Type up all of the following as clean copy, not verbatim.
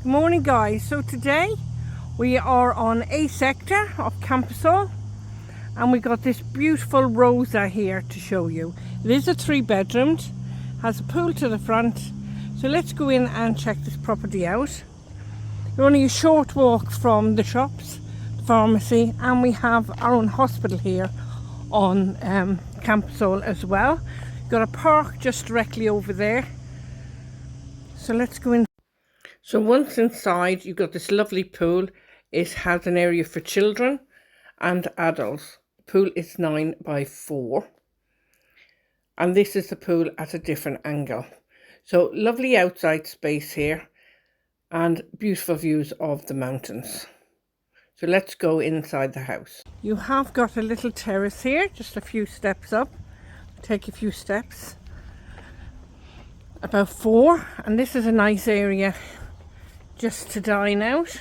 Good morning guys, so today we are on A sector of Campasol and we got this beautiful Rosa here to show you. It is a 3-bedroomed, has a pool to the front, so let's go in and check this property out. We're only a short walk from the shops, the pharmacy, and we have our own hospital here on Campasol as well. Got a park just directly over there, so let's go in. So once inside, you've got this lovely pool. It has an area for children and adults. The pool is 9 by 4. And this is the pool at a different angle. So lovely outside space here and beautiful views of the mountains. So let's go inside the house. You have got a little terrace here, just a few steps up. Take a few steps. About 4, and this is a nice area just to dine out.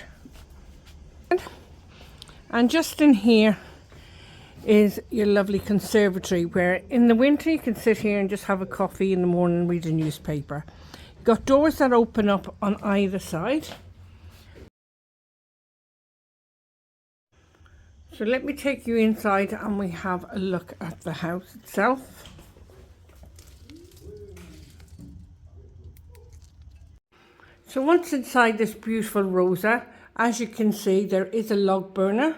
And just in here is your lovely conservatory, where in the winter you can sit here and just have a coffee, in the morning read a newspaper. Got doors that open up on either side. So let me take you inside and we have a look at the house itself. So once inside this beautiful Rosa, as you can see, there is a log burner.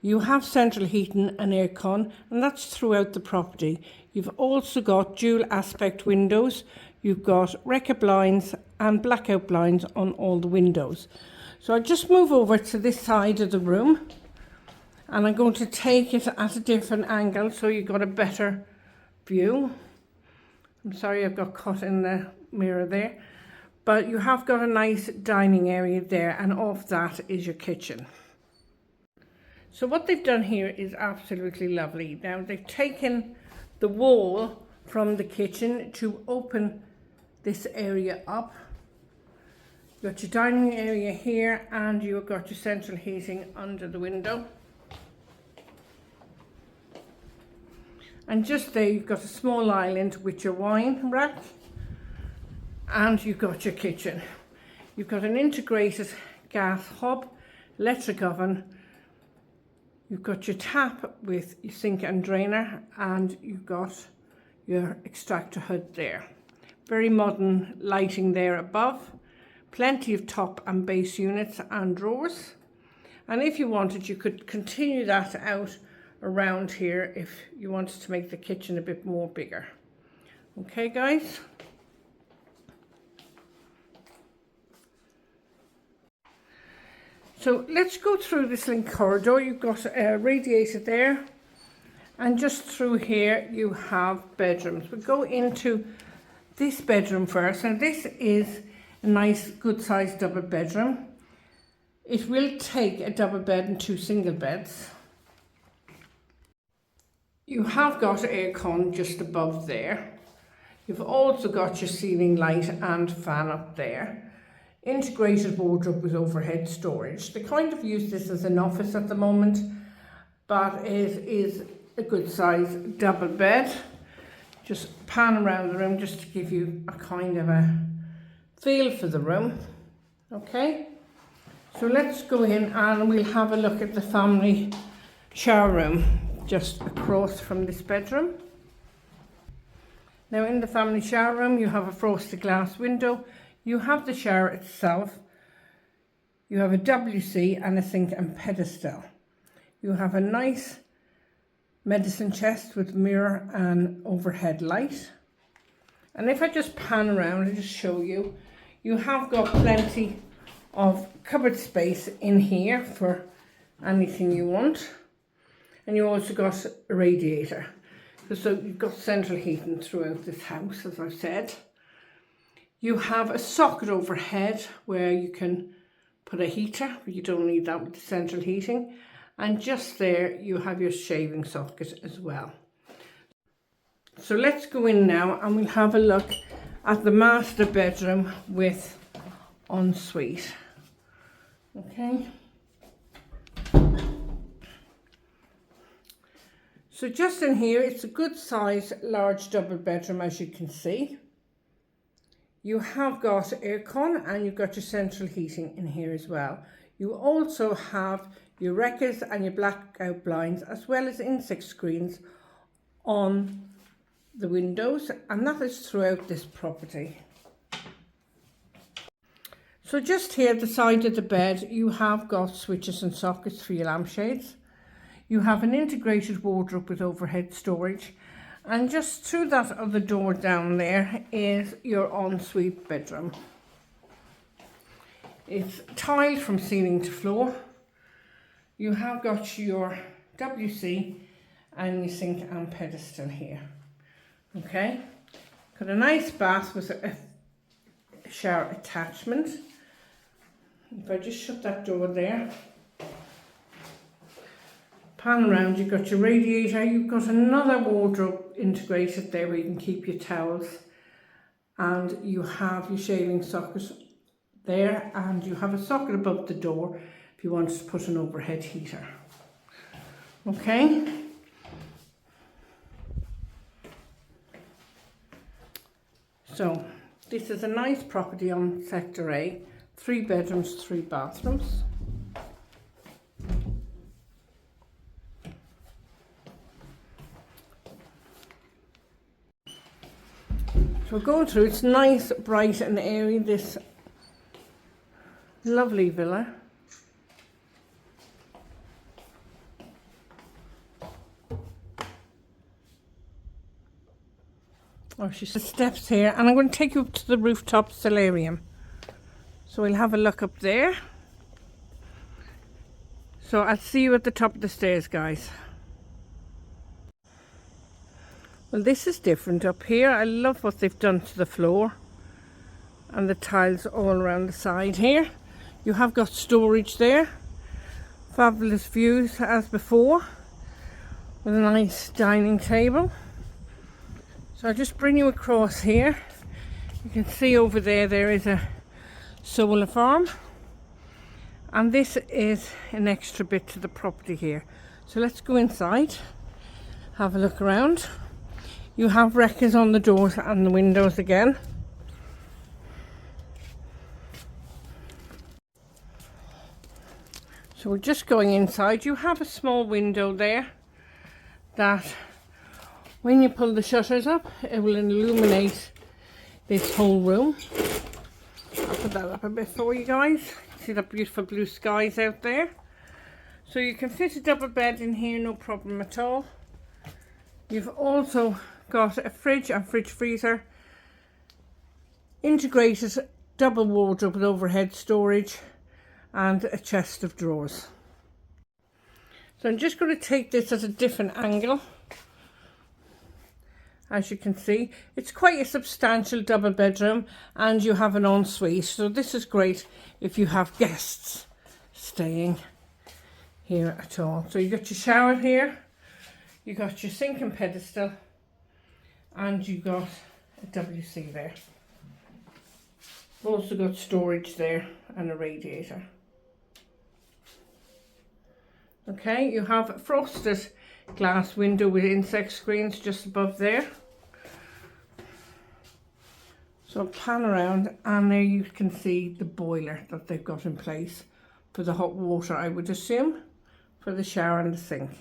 You have central heating and aircon, and that's throughout the property. You've also got dual aspect windows. You've got wrecker blinds and blackout blinds on all the windows. So I'll just move over to this side of the room, and I'm going to take it at a different angle so you've got a better view. I'm sorry I've got caught in the mirror there. But you have got a nice dining area there, and off that is your kitchen. So what they've done here is absolutely lovely. Now they've taken the wall from the kitchen to open this area up. You've got your dining area here, and you've got your central heating under the window. And just there you've got a small island with your wine rack. And you've got your kitchen. You've got an integrated gas hob, electric oven. You've got your tap with your sink and drainer, and you've got your extractor hood there. Very modern lighting there above. Plenty of top and base units and drawers. And if you wanted, you could continue that out around here if you wanted to make the kitchen a bit more bigger. Okay, guys? So let's go through this link corridor. You've got a radiator there, and just through here you have bedrooms. We'll go into this bedroom first, and this is a nice good sized double bedroom. It will take a double bed and 2 single beds. You have got aircon just above there. You've also got your ceiling light and fan up there. Integrated wardrobe with overhead storage. They kind of use this as an office at the moment, but it is a good size double bed. Just pan around the room just to give you a kind of a feel for the room. Okay, so let's go in and we'll have a look at the family shower room just across from this bedroom. Now in the family shower room you have a frosted glass window. You have the shower itself, you have a WC and a sink and pedestal. You have a nice medicine chest with mirror and overhead light. And if I just pan around and just show you, you have got plenty of cupboard space in here for anything you want. And you also got a radiator. So you've got central heating throughout this house, as I've said. You have a socket overhead where you can put a heater, but you don't need that with the central heating. And just there you have your shaving socket as well. So let's go in now and we'll have a look at the master bedroom with ensuite. Okay. So just in here, it's a good size large double bedroom, as you can see. You have got aircon and you've got your central heating in here as well. You also have your wreckers and your blackout blinds, as well as insect screens on the windows, and that is throughout this property. So just here at the side of the bed, you have got switches and sockets for your lampshades. You have an integrated wardrobe with overhead storage, and just through that other door down there is your ensuite bedroom. It's tiled from ceiling to floor. You have got your WC and your sink and pedestal here. Okay, got a nice bath with a shower attachment. If I just shut that door there, pan around, you've got your radiator, you've got another wardrobe integrated there where you can keep your towels, and you have your shaving socket there, and you have a socket above the door if you want to put an overhead heater. Okay. So this is a nice property on Sector A, 3 bedrooms, 3 bathrooms. So we're going through, it's nice, bright and airy, this lovely villa. Oh, she's the steps here, and I'm going to take you up to the rooftop solarium. So we'll have a look up there. So I'll see you at the top of the stairs, guys. Well, this is different up here. I love what they've done to the floor and the tiles all around the side here. You have got storage there. Fabulous views as before, with a nice dining table. So I'll just bring you across here. You can see over there, there is a solar farm. And this is an extra bit to the property here. So let's go inside, have a look around. You have wreckers on the doors and the windows again. So we're just going inside. You have a small window there that when you pull the shutters up, it will illuminate this whole room. I'll put that up a bit for you guys. See that beautiful blue skies out there. So you can fit a double bed in here, no problem at all. You've also got a fridge and fridge freezer, integrated double wardrobe with overhead storage, and a chest of drawers. So I'm just going to take this at a different angle. As you can see, it's quite a substantial double bedroom, and you have an ensuite. So this is great if you have guests staying here at all. So you got your shower here, you got your sink and pedestal, and you got a WC there. We've also got storage there and a radiator. Okay, you have a frosted glass window with insect screens just above there. So I'll pan around, and there you can see the boiler that they've got in place for the hot water, I would assume, for the shower and the sink.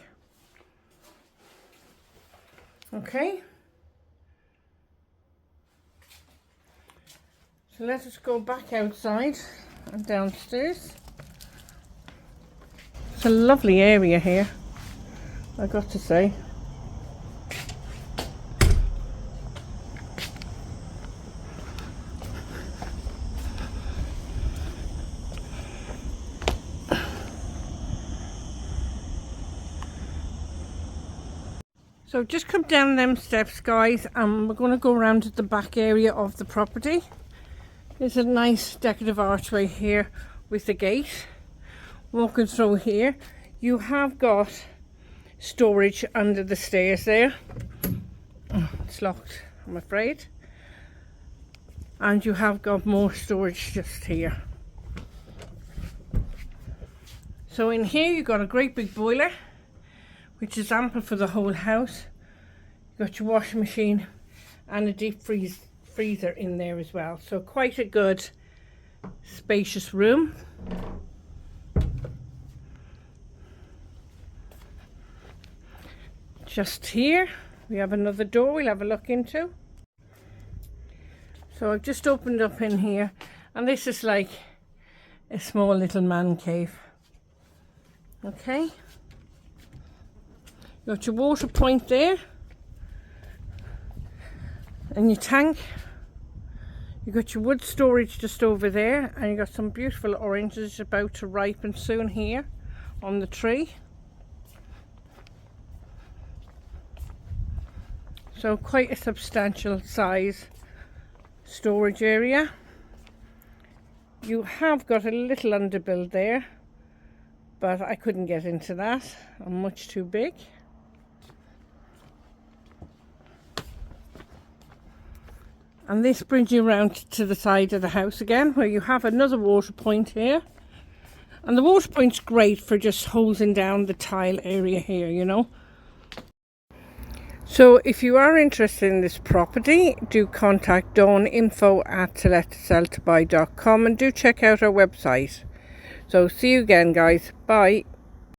Okay. So let us go back outside and downstairs. It's a lovely area here, I got to say. So just come down them steps, guys, and we're going to go around to the back area of the property. There's a nice decorative archway here with the gate. Walking through here, you have got storage under the stairs there. Oh, it's locked, I'm afraid. And you have got more storage just here. So in here you've got a great big boiler, which is ample for the whole house. You've got your washing machine and a deep freezer in there as well. So quite a good spacious room. Just here we have another door we'll have a look into. So I've just opened up in here, and this is like a small little man cave. Okay, you got your water point there and your tank. You got your wood storage just over there, and you got some beautiful oranges about to ripen soon here on the tree. So quite a substantial size storage area. You have got a little underbuild there, but I couldn't get into that. I'm much too big. And this brings you around to the side of the house again, where you have another water point here. And the water point's great for just hosing down the tile area here, you know. So if you are interested in this property, do contact Dawn, info@tolettoseltobuy.com, and do check out our website. So see you again, guys. Bye.